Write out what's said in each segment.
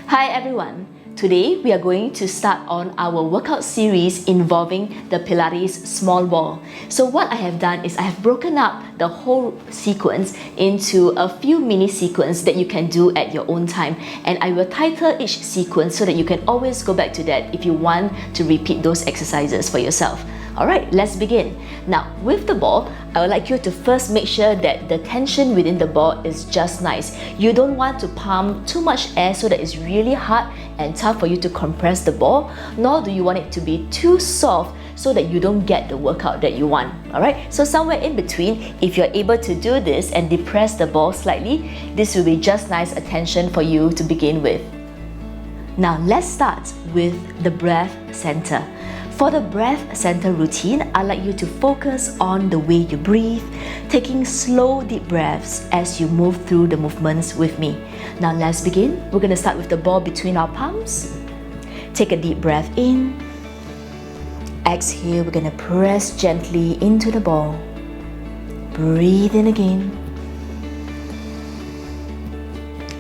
Hi everyone! Today we are going to start on our workout series involving the Pilates Small Ball. So what I have done is I have broken up the whole sequence into a few mini sequences that you can do at your own time, and I will title each sequence so that you can always go back to that if you want to repeat those exercises for yourself. Alright, let's begin. Now, with the ball, I would like you to first make sure that the tension within the ball is just nice. You don't want to pump too much air so that it's really hard and tough for you to compress the ball, nor do you want it to be too soft so that you don't get the workout that you want. Alright, so somewhere in between, if you're able to do this and depress the ball slightly, this will be just nice attention for you to begin with. Now, let's start with the breath center. For the breath center routine, I'd like you to focus on the way you breathe, taking slow deep breaths as you move through the movements with me. Now let's begin. We're going to start with the ball between our palms. Take a deep breath in. Exhale, we're going to press gently into the ball. Breathe in again.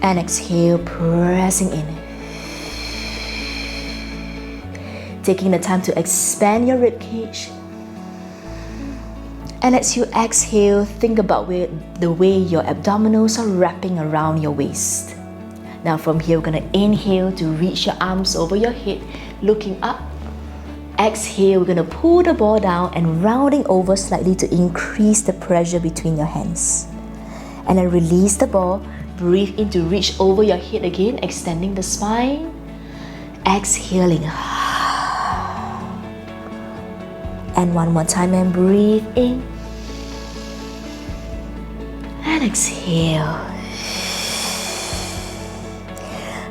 And exhale, pressing in. Taking the time to expand your rib cage. And as you exhale, think about the way your abdominals are wrapping around your waist. Now from here, we're going to inhale to reach your arms over your head, looking up. Exhale, we're going to pull the ball down and rounding over slightly to increase the pressure between your hands. And then release the ball. Breathe in to reach over your head again, extending the spine. Exhaling. And one more time, and breathe in. And exhale.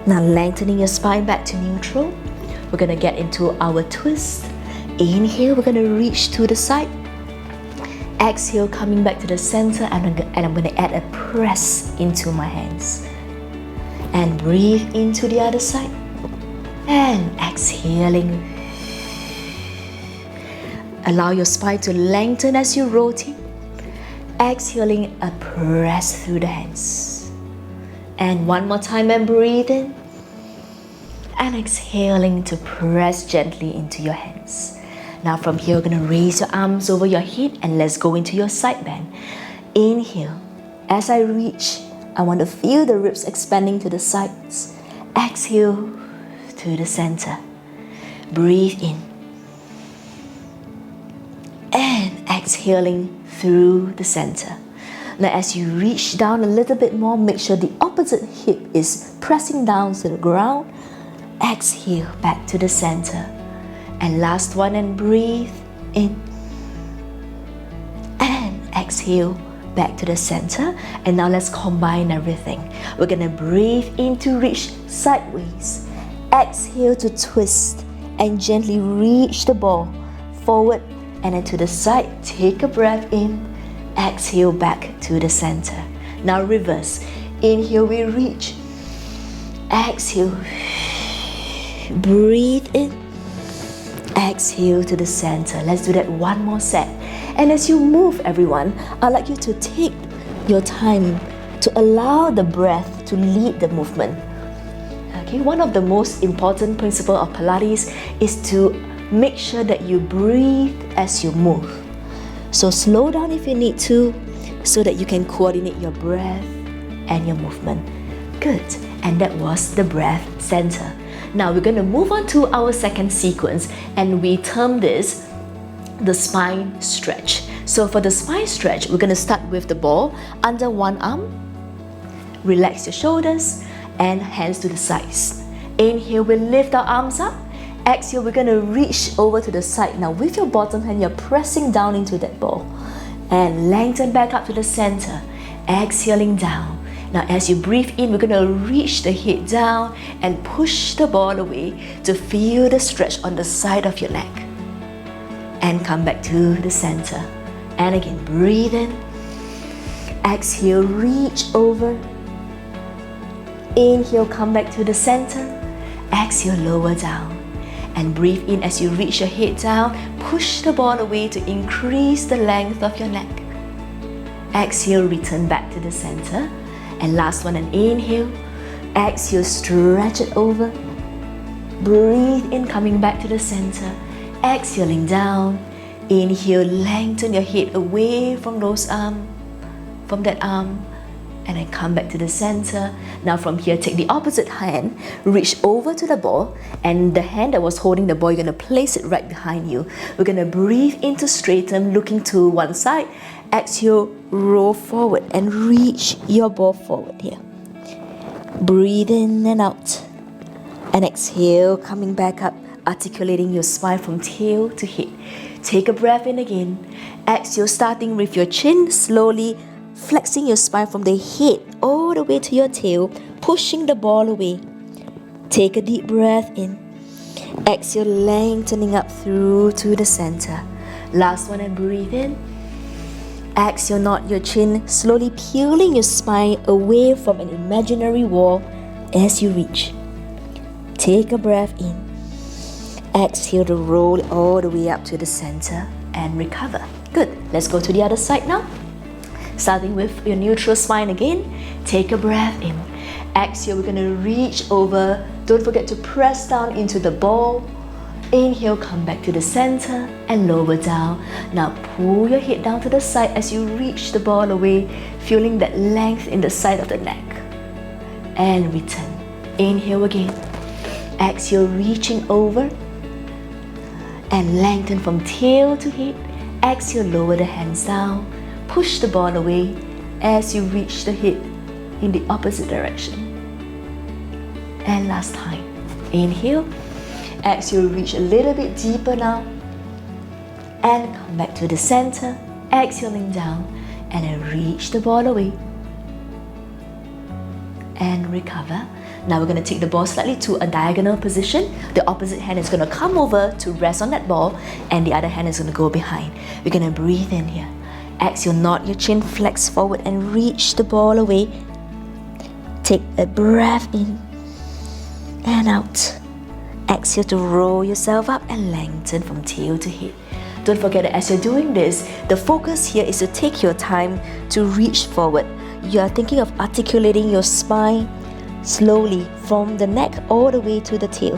Now lengthening your spine back to neutral. We're going to get into our twist. Inhale, we're going to reach to the side. Exhale, coming back to the center, and I'm going to add a press into my hands. And breathe into the other side. And exhaling. Allow your spine to lengthen as you rotate. Exhaling, a press through the hands. And one more time, and breathe in. And exhaling to press gently into your hands. Now from here, we're going to raise your arms over your head and let's go into your side bend. Inhale. As I reach, I want to feel the ribs expanding to the sides. Exhale to the center. Breathe in. And exhaling through the center. Now as you reach down a little bit more, make sure the opposite hip is pressing down to the ground. Exhale back to the center. And last one, and breathe in. And exhale back to the center. And now let's combine everything. We're going to breathe in to reach sideways. Exhale to twist and gently reach the ball forward. And then to the side, take a breath in. Exhale back to the center. Now reverse. Inhale, we reach. Exhale. Breathe in. Exhale to the center. Let's do that one more set. And as you move, everyone, I'd like you to take your time to allow the breath to lead the movement. Okay, one of the most important principles of Pilates is to make sure that you breathe as you move. So slow down if you need to, so that you can coordinate your breath and your movement. Good. And that was the breath center. Now we're going to move on to our second sequence, and we term this the spine stretch. So for the spine stretch, we're going to start with the ball under one arm. Relax your shoulders and hands to the sides. Inhale, we lift our arms up. Exhale, we're going to reach over to the side. Now with your bottom hand, you're pressing down into that ball. And lengthen back up to the center. Exhaling down. Now as you breathe in, we're going to reach the head down and push the ball away to feel the stretch on the side of your leg. And come back to the center. And again, breathe in. Exhale, reach over. Inhale, come back to the center. Exhale, lower down. And breathe in as you reach your head down. Push the ball away to increase the length of your neck. Exhale, return back to the center. And last one, an inhale. Exhale, stretch it over. Breathe in, coming back to the center. Exhaling down. Inhale, lengthen your head away from that arm. And then come back to the center. Now from here, take the opposite hand, reach over to the ball, and the hand that was holding the ball, you're gonna place it right behind you. We're gonna breathe into stratum, looking to one side. Exhale, roll forward and reach your ball forward here. Breathe in and out. And exhale, coming back up, articulating your spine from tail to head. Take a breath in again. Exhale, starting with your chin, slowly flexing your spine from the head all the way to your tail, pushing the ball away. Take a deep breath in. Exhale, lengthening up through to the center. Last one, and breathe in. Exhale, nod your chin, slowly peeling your spine away from an imaginary wall as you reach. Take a breath in. Exhale to roll all the way up to the center and recover. Good. Let's go to the other side now. Starting with your neutral spine again. Take a breath in. Exhale, we're going to reach over. Don't forget to press down into the ball. Inhale, come back to the center and lower down. Now pull your head down to the side as you reach the ball away, feeling that length in the side of the neck. And return. Inhale again. Exhale, reaching over. And lengthen from tail to head. Exhale, lower the hands down. Push the ball away as you reach the head in the opposite direction. And last time. Inhale. Exhale, reach a little bit deeper now. And come back to the center. Exhaling down. And then reach the ball away. And recover. Now we're going to take the ball slightly to a diagonal position. The opposite hand is going to come over to rest on that ball, and the other hand is going to go behind. We're going to breathe in here. Exhale, nod your chin, flex forward and reach the ball away. Take a breath in and out. Exhale to roll yourself up and lengthen from tail to head. Don't forget that as you're doing this, the focus here is to take your time to reach forward. You are thinking of articulating your spine slowly from the neck all the way to the tail.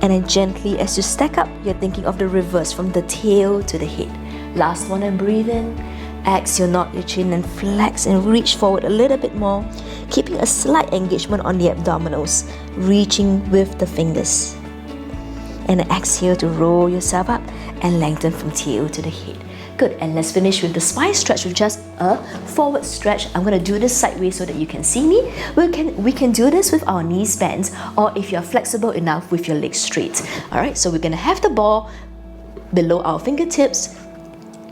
And then gently as you stack up, you're thinking of the reverse from the tail to the head. Last one, and breathe in. Exhale, nod your chin and flex and reach forward a little bit more, keeping a slight engagement on the abdominals, reaching with the fingers. And exhale to roll yourself up and lengthen from tail to the head. Good, and let's finish with the spine stretch with just a forward stretch. I'm going to do this sideways so that you can see me. We can do this with our knees bent, or if you're flexible enough with your legs straight. Alright, so we're going to have the ball below our fingertips,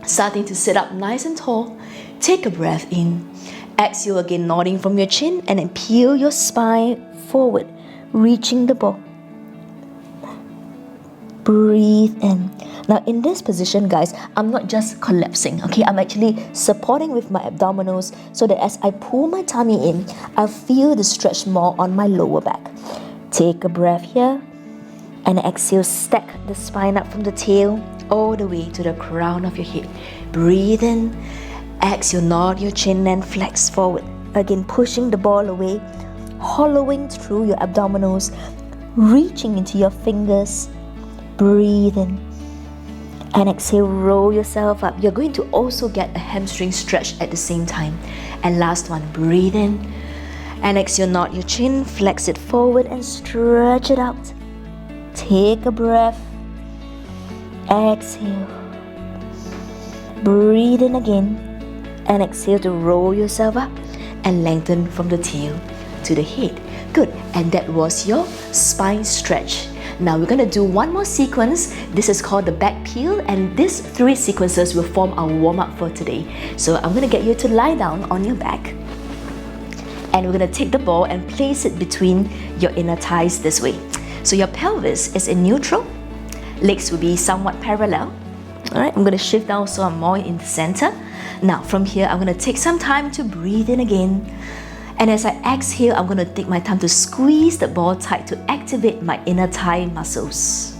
starting to sit up nice and tall. Take a breath in. Exhale again, nodding from your chin, and then peel your spine forward, reaching the ball. Breathe in. Now in this position, guys, I'm not just collapsing, okay? I'm actually supporting with my abdominals so that as I pull my tummy in, I feel the stretch more on my lower back. Take a breath here and exhale, stack the spine up from the tail all the way to the crown of your head. Breathe in. Exhale, nod your chin and flex forward. Again, pushing the ball away, hollowing through your abdominals, reaching into your fingers. Breathe in. And exhale, roll yourself up. You're going to also get a hamstring stretch at the same time. And last one, breathe in. And exhale, nod your chin, flex it forward and stretch it out. Take a breath. Exhale. Breathe in again. And exhale to roll yourself up and lengthen from the tail to the head. Good, and that was your spine stretch. Now we're going to do one more sequence. This is called the back peel, and these 3 sequences will form our warm-up for today. So I'm going to get you to lie down on your back, and we're going to take the ball and place it between your inner thighs this way. So your pelvis is in neutral, legs will be somewhat parallel. Alright, I'm going to shift down so I'm more in the center. Now from here, I'm going to take some time to breathe in again. And as I exhale, I'm going to take my time to squeeze the ball tight to activate my inner thigh muscles.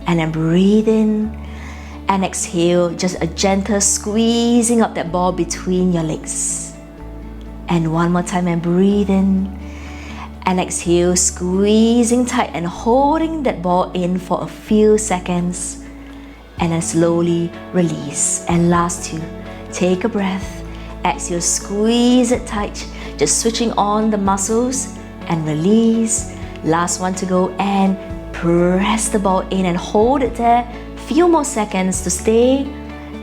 And then breathe in and exhale, just a gentle squeezing of that ball between your legs. And one more time, and breathe in And exhale, squeezing tight and holding that ball in for a few seconds. And then slowly release. And last two, take a breath. Exhale, squeeze it tight. Just switching on the muscles and release. Last one to go, and press the ball in and hold it there. Few more seconds to stay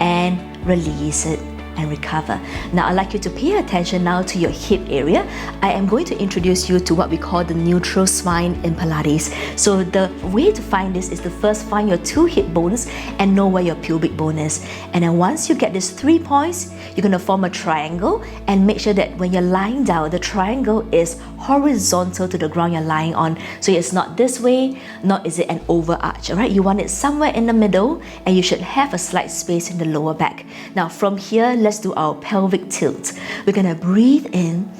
and release it and recover. Now I'd like you to pay attention now to your hip area. I am going to introduce you to what we call the neutral spine in Pilates. So the way to find this is to first find your two hip bones and know where your pubic bone is. And then once you get these 3 points, you're going to form a triangle and make sure that when you're lying down, the triangle is horizontal to the ground you're lying on. So it's not this way, nor is it an overarch, alright? You want it somewhere in the middle, and you should have a slight space in the lower back. Now from here, let's do our pelvic tilt. We're gonna breathe in.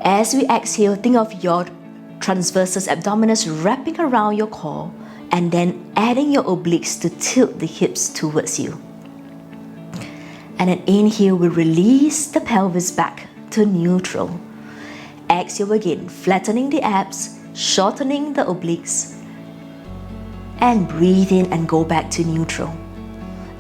As we exhale, think of your transversus abdominis wrapping around your core, and then adding your obliques to tilt the hips towards you. And then inhale, we release the pelvis back to neutral. Exhale again, flattening the abs, shortening the obliques, and breathe in and go back to neutral.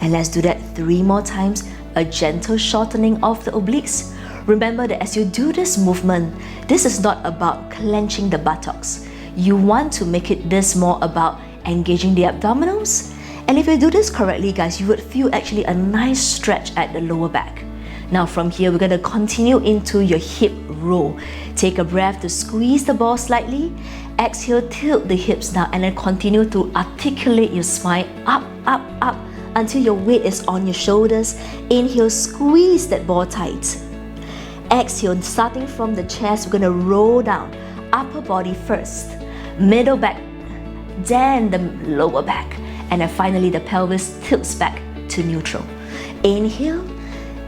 And let's do that 3 more times, a gentle shortening of the obliques. Remember that as you do this movement, this is not about clenching the buttocks. You want to make it this more about engaging the abdominals. And if you do this correctly, guys, you would feel actually a nice stretch at the lower back. Now from here, we're going to continue into your hip roll. Take a breath to squeeze the ball slightly. Exhale, tilt the hips down, and then continue to articulate your spine up, up, up until your weight is on your shoulders. Inhale, squeeze that ball tight. Exhale, starting from the chest, we're going to roll down. Upper body first, middle back, then the lower back. And then finally, the pelvis tilts back to neutral. Inhale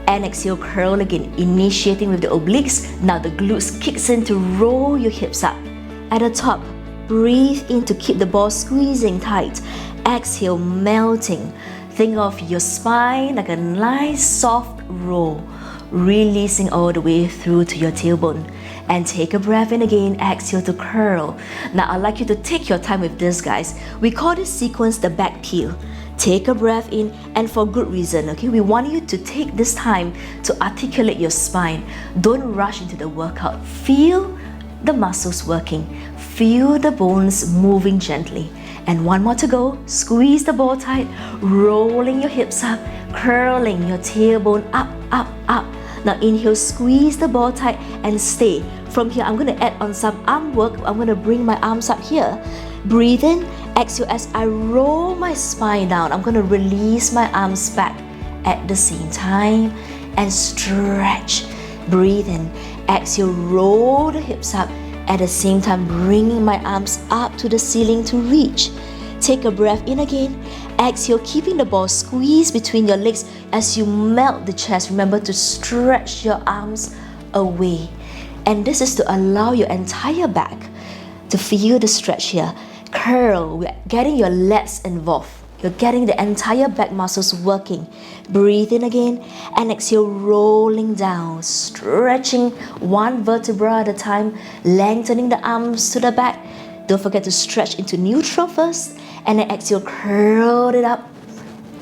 and exhale, curl again, initiating with the obliques. Now the glutes kicks in to roll your hips up. At the top, breathe in to keep the ball squeezing tight. Exhale, melting. Think of your spine like a nice soft roll, releasing all the way through to your tailbone. And take a breath in again, exhale to curl. Now I'd like you to take your time with this, guys. We call this sequence the back peel. Take a breath in, and for good reason, okay? We want you to take this time to articulate your spine. Don't rush into the workout. Feel the muscles working. Feel the bones moving gently. And one more to go. Squeeze the ball tight, rolling your hips up, curling your tailbone up, up, up. Now inhale, squeeze the ball tight and stay. From here, I'm going to add on some arm work. I'm going to bring my arms up here. Breathe in, exhale as I roll my spine down. I'm going to release my arms back at the same time and stretch. Breathe in, exhale, roll the hips up. At the same time, bringing my arms up to the ceiling to reach. Take a breath in again. Exhale, keeping the ball squeezed between your legs as you melt the chest. Remember to stretch your arms away. And this is to allow your entire back to feel the stretch here. Curl, we're getting your lats involved. You're getting the entire back muscles working. Breathe in again and exhale, rolling down, stretching one vertebra at a time, lengthening the arms to the back. Don't forget to stretch into neutral first, and then exhale, curl it up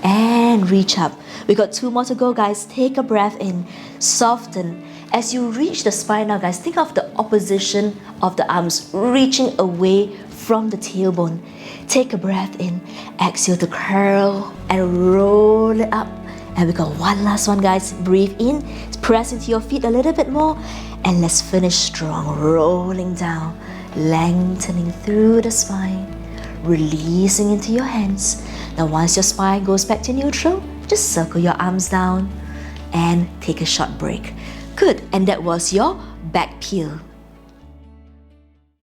and reach up. We got 2 more to go, guys. Take a breath in, soften. As you reach the spine now, guys, think of the opposition of the arms, reaching away from the tailbone. Take a breath in, exhale to curl and roll it up. And we got one last one, guys. Breathe in, press into your feet a little bit more, and let's finish strong, rolling down, lengthening through the spine, releasing into your hands. Now once your spine goes back to neutral, just circle your arms down and take a short break. Good, and that was your back peel.